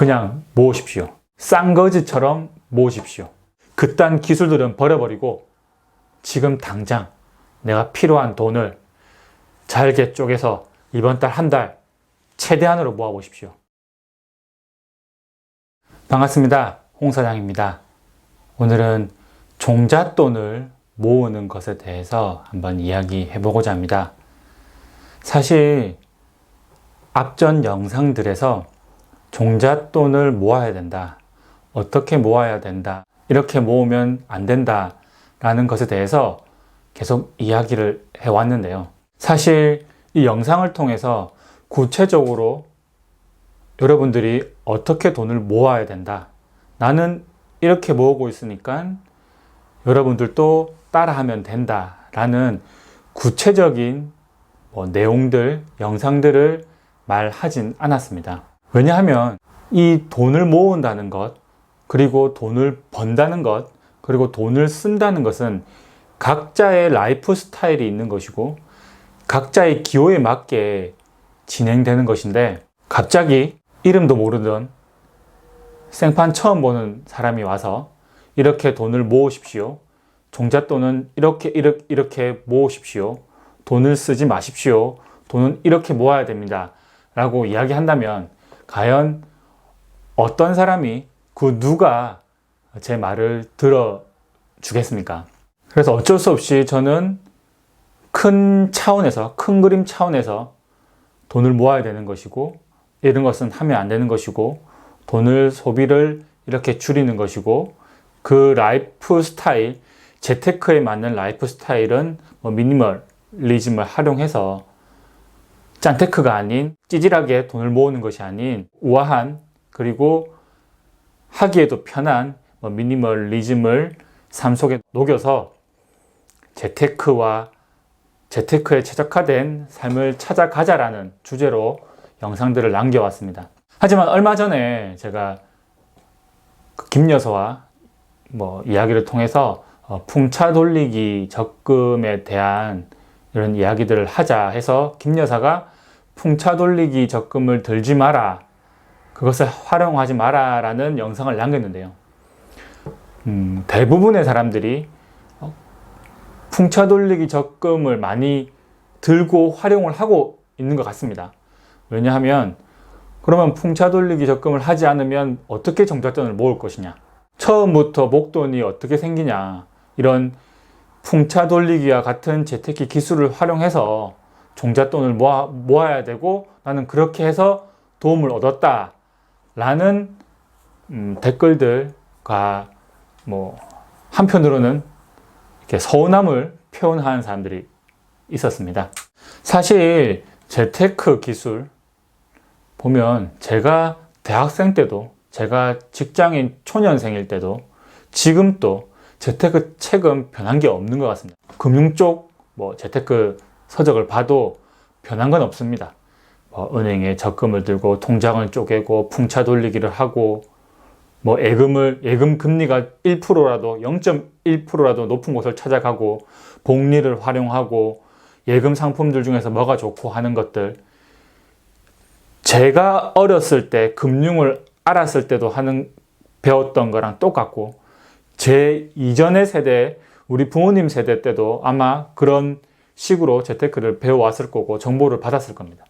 그냥 모으십시오. 싼 거지처럼 모으십시오. 그딴 기술들은 버려버리고 지금 당장 내가 필요한 돈을 잘게 쪼개서 이번 달 한 달 최대한으로 모아보십시오. 반갑습니다. 홍 사장입니다. 오늘은 종잣돈을 모으는 것에 대해서 한번 이야기해 보고자 합니다. 사실 앞전 영상들에서 종잣돈을 모아야 된다, 어떻게 모아야 된다, 이렇게 모으면 안 된다 라는 것에 대해서 계속 이야기를 해왔는데요. 사실 이 영상을 통해서 구체적으로 여러분들이 어떻게 돈을 모아야 된다, 나는 이렇게 모으고 있으니까 여러분들도 따라하면 된다 라는 구체적인 내용들, 영상들을 말하진 않았습니다. 왜냐하면 이 돈을 모은다는 것, 그리고 돈을 번다는 것, 그리고 돈을 쓴다는 것은 각자의 라이프 스타일이 있는 것이고 각자의 기호에 맞게 진행되는 것인데, 갑자기 이름도 모르던 생판 처음 보는 사람이 와서 이렇게 돈을 모으십시오, 종잣돈은 이렇게 모으십시오, 돈을 쓰지 마십시오, 돈은 이렇게 모아야 됩니다 라고 이야기한다면 과연 어떤 사람이, 그 누가 제 말을 들어주겠습니까? 그래서 어쩔 수 없이 저는 큰 차원에서, 큰 그림 차원에서 돈을 모아야 되는 것이고, 이런 것은 하면 안 되는 것이고, 돈을 소비를 이렇게 줄이는 것이고, 그 라이프 스타일, 재테크에 맞는 라이프 스타일은 미니멀리즘을 활용해서 짠테크가 아닌, 찌질하게 돈을 모으는 것이 아닌 우아한, 그리고 하기에도 편한 미니멀리즘을 삶 속에 녹여서 재테크에 최적화된 삶을 찾아가자라는 주제로 영상들을 남겨왔습니다. 하지만 얼마 전에 제가 김여사와 이야기를 통해서 풍차 돌리기 적금에 대한 이런 이야기들을 하자 해서 김여사가 풍차 돌리기 적금을 들지 마라, 그것을 활용하지 마라 라는 영상을 남겼는데요. 대부분의 사람들이 풍차 돌리기 적금을 많이 들고 활용을 하고 있는 것 같습니다. 왜냐하면 그러면 풍차 돌리기 적금을 하지 않으면 어떻게 종잣돈을 모을 것이냐, 처음부터 목돈이 어떻게 생기냐, 이런 풍차 돌리기와 같은 재테크 기술을 활용해서 종잣돈을 모아야 되고 나는 그렇게 해서 도움을 얻었다 라는 댓글들과 한편으로는 이렇게 서운함을 표현하는 사람들이 있었습니다. 사실 재테크 기술 보면 제가 대학생 때도, 제가 직장인 초년생일 때도, 지금 또 재테크 책은 변한 게 없는 것 같습니다. 금융 쪽 재테크 서적을 봐도 변한 건 없습니다. 은행에 적금을 들고 통장을 쪼개고 풍차 돌리기를 하고 예금 금리가 1%라도 0.1%라도 높은 곳을 찾아가고 복리를 활용하고 예금 상품들 중에서 뭐가 좋고 하는 것들, 제가 어렸을 때 금융을 알았을 때도 배웠던 거랑 똑같고, 제 이전의 세대, 우리 부모님 세대 때도 아마 그런 식으로 재테크를 배워왔을 거고 정보를 받았을 겁니다.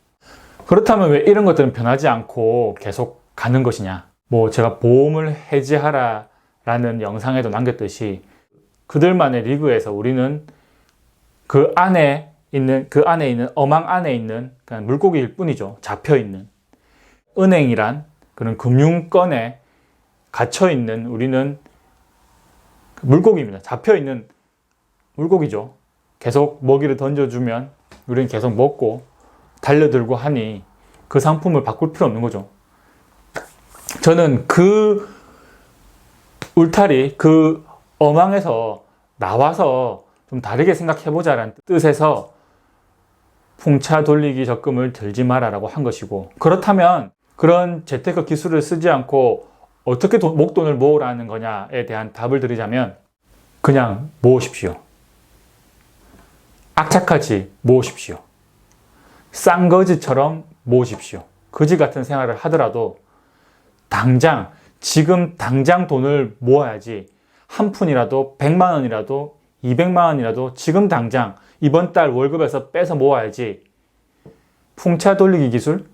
그렇다면 왜 이런 것들은 변하지 않고 계속 가는 것이냐? 제가 보험을 해지하라 라는 영상에도 남겼듯이 그들만의 리그에서 우리는 그 안에 있는 어망 안에 있는 그냥 물고기일 뿐이죠. 잡혀있는 은행이란 그런 금융권에 갇혀있는 우리는 물고기입니다. 잡혀있는 물고기죠. 계속 먹이를 던져주면 우리는 계속 먹고 달려들고 하니 그 상품을 바꿀 필요 없는 거죠. 저는 그 울타리, 그 어망에서 나와서 좀 다르게 생각해보자라는 뜻에서 풍차 돌리기 적금을 들지 마라라고 한 것이고, 그렇다면 그런 재테크 기술을 쓰지 않고 어떻게 목돈을 모으라는 거냐에 대한 답을 드리자면 그냥 모으십시오. 악착같이 모으십시오. 싼 거지처럼 모으십시오. 거지 같은 생활을 하더라도 다 당장, 지금 당장 돈을 모아야지. 한 푼이라도 100만 원이라도 200만 원이라도 지금 당장 이번 달 월급에서 빼서 모아야지. 풍차 돌리기 기술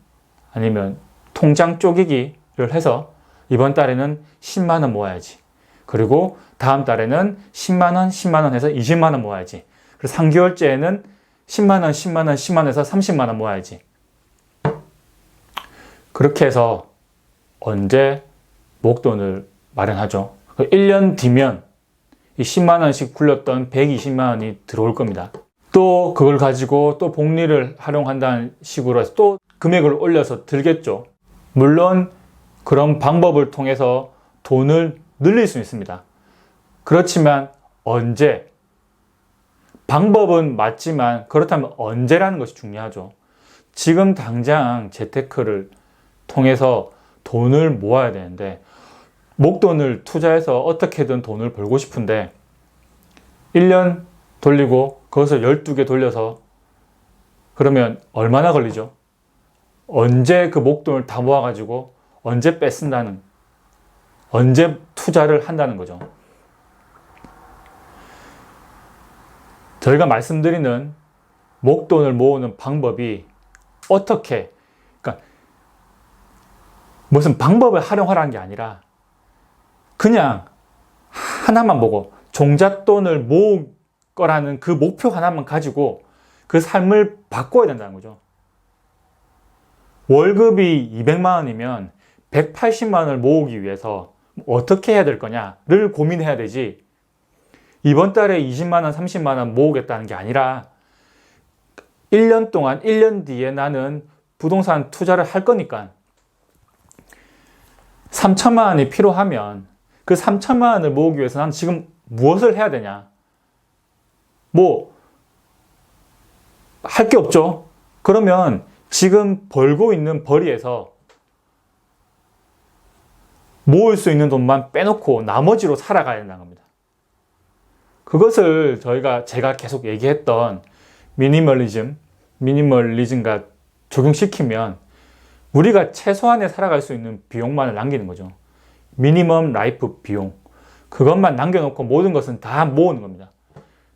아니면 통장 쪼개기를 해서 이번 달에는 10만 원 모아야지. 그리고 다음 달에는 10만 원, 10만 원 해서 20만 원 모아야지. 그리고 3개월째에는 10만 원, 10만 원, 10만 원 해서 30만 원 모아야지. 그렇게 해서 언제 목돈을 마련하죠? 1년 뒤면 이 10만 원씩 굴렸던 120만 원이 들어올 겁니다. 또 그걸 가지고 또 복리를 활용한다는 식으로 해서 또 금액을 올려서 들겠죠. 물론 그런 방법을 통해서 돈을 늘릴 수 있습니다. 그렇지만 언제? 방법은 맞지만 그렇다면 언제라는 것이 중요하죠. 지금 당장 재테크를 통해서 돈을 모아야 되는데 목돈을 투자해서 어떻게든 돈을 벌고 싶은데 1년 돌리고 그것을 12개 돌려서 그러면 얼마나 걸리죠? 언제 그 목돈을 다 모아가지고 언제 뺏는다는, 언제 투자를 한다는 거죠. 저희가 말씀드리는 목돈을 모으는 방법이 어떻게, 그러니까 무슨 방법을 활용하라는 게 아니라 그냥 하나만 보고 종잣돈을 모을 거라는 그 목표 하나만 가지고 그 삶을 바꿔야 된다는 거죠. 월급이 200만 원이면 180만 원을 모으기 위해서 어떻게 해야 될 거냐를 고민해야 되지, 이번 달에 20만 원, 30만 원 모으겠다는 게 아니라 1년 동안, 1년 뒤에 나는 부동산 투자를 할 거니까 3천만 원이 필요하면 그 3천만 원을 모으기 위해서 난 지금 무엇을 해야 되냐? 뭐 할 게 없죠. 그러면 지금 벌고 있는 벌이에서 모을 수 있는 돈만 빼놓고 나머지로 살아가야 된다는 겁니다. 그것을 제가 계속 얘기했던 미니멀리즘과 적용시키면 우리가 최소한의 살아갈 수 있는 비용만을 남기는 거죠. 미니멈 라이프 비용. 그것만 남겨놓고 모든 것은 다 모으는 겁니다.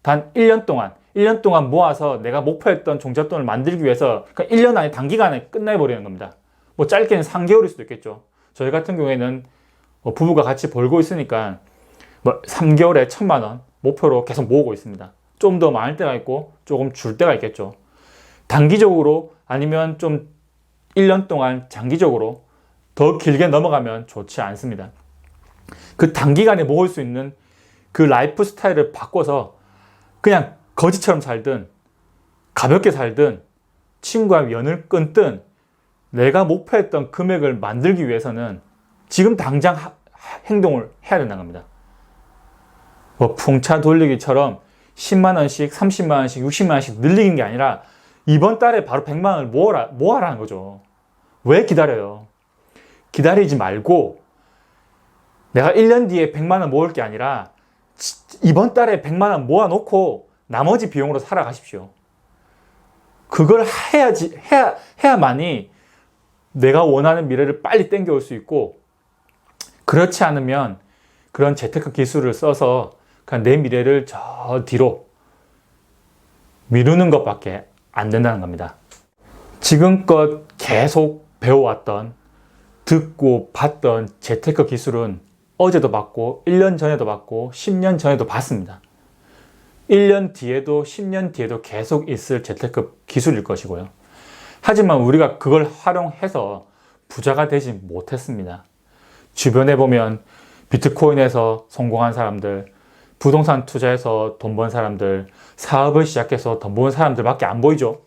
단 1년 동안 모아서 내가 목표했던 종잣돈을 만들기 위해서, 그러니까 1년 안에 단기간에 끝내버리는 겁니다. 뭐 짧게는 3개월일 수도 있겠죠. 저희 같은 경우에는 부부가 같이 벌고 있으니까 뭐 3개월에 1,000만 원 목표로 계속 모으고 있습니다. 좀 더 많을 때가 있고 조금 줄 때가 있겠죠. 단기적으로 아니면 좀 1년 동안 장기적으로 더 길게 넘어가면 좋지 않습니다. 그 단기간에 모을 수 있는 그 라이프 스타일을 바꿔서 그냥 거지처럼 살든 가볍게 살든 친구와 연을 끊든 내가 목표했던 금액을 만들기 위해서는 지금 당장 행동을 해야 된다는 겁니다. 뭐 풍차 돌리기처럼 10만 원씩, 30만 원씩, 60만 원씩 늘리는 게 아니라 이번 달에 바로 100만 원을 모아라는 거죠. 왜 기다려요? 기다리지 말고 내가 1년 뒤에 100만 원 모을 게 아니라 이번 달에 100만 원 모아놓고 나머지 비용으로 살아가십시오. 그걸 해야만이 내가 원하는 미래를 빨리 땡겨올 수 있고, 그렇지 않으면 그런 재테크 기술을 써서 그냥 내 미래를 저 뒤로 미루는 것밖에 안 된다는 겁니다. 지금껏 계속 배워왔던, 듣고 봤던 재테크 기술은 어제도 봤고 1년 전에도 봤고 10년 전에도 봤습니다. 1년 뒤에도 10년 뒤에도 계속 있을 재테크 기술일 것이고요. 하지만 우리가 그걸 활용해서 부자가 되지 못했습니다. 주변에 보면 비트코인에서 성공한 사람들, 부동산 투자해서 돈 번 사람들, 사업을 시작해서 돈 버는 사람들밖에 안 보이죠.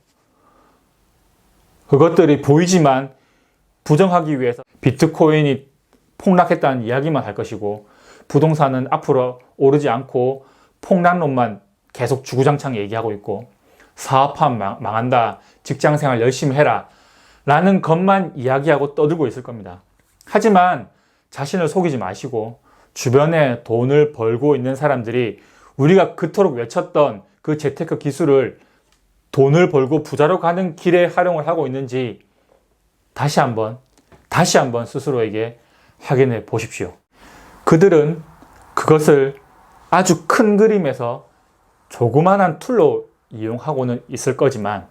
그것들이 보이지만 부정하기 위해서 비트코인이 폭락했다는 이야기만 할 것이고, 부동산은 앞으로 오르지 않고 폭락론만 계속 주구장창 얘기하고 있고, 사업하면 망한다, 직장생활 열심히 해라 라는 것만 이야기하고 떠들고 있을 겁니다. 하지만 자신을 속이지 마시고 주변에 돈을 벌고 있는 사람들이 우리가 그토록 외쳤던 그 재테크 기술을 돈을 벌고 부자로 가는 길에 활용을 하고 있는지 다시 한번 스스로에게 확인해 보십시오. 그들은 그것을 아주 큰 그림에서 조그만한 툴로 이용하고는 있을 거지만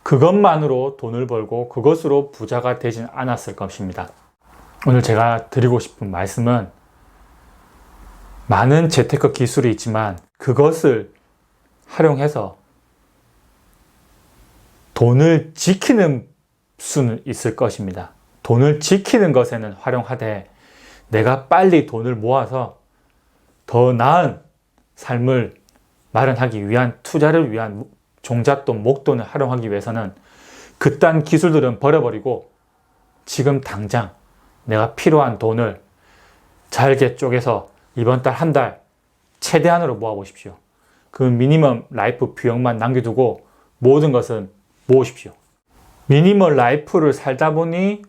그것만으로 돈을 벌고 그것으로 부자가 되진 않았을 것입니다. 오늘 제가 드리고 싶은 말씀은 많은 재테크 기술이 있지만 그것을 활용해서 돈을 지키는 수는 있을 것입니다. 돈을 지키는 것에는 활용하되 내가 빨리 돈을 모아서 더 나은 삶을 마련하기 위한 투자를 위한 종잣돈, 목돈을 활용하기 위해서는 그딴 기술들은 버려버리고 지금 당장 내가 필요한 돈을 잘게 쪼개서 이번 달 한 달 최대한으로 모아보십시오. 그 미니멈 라이프 비용만 남겨두고 모든 것은 모으십시오. 미니멀 라이프를 살다 보니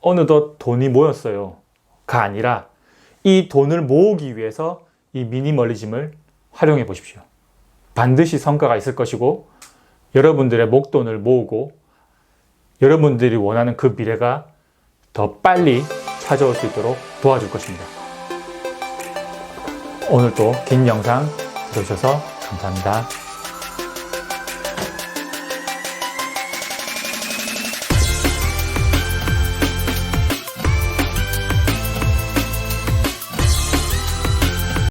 어느덧 돈이 모였어요 가 아니라 이 돈을 모으기 위해서 이 미니멀리즘을 활용해 보십시오. 반드시 성과가 있을 것이고 여러분들의 목돈을 모으고 여러분들이 원하는 그 미래가 더 빨리 찾아올 수 있도록 도와줄 것입니다. 오늘도 긴 영상 들어주셔서 감사합니다.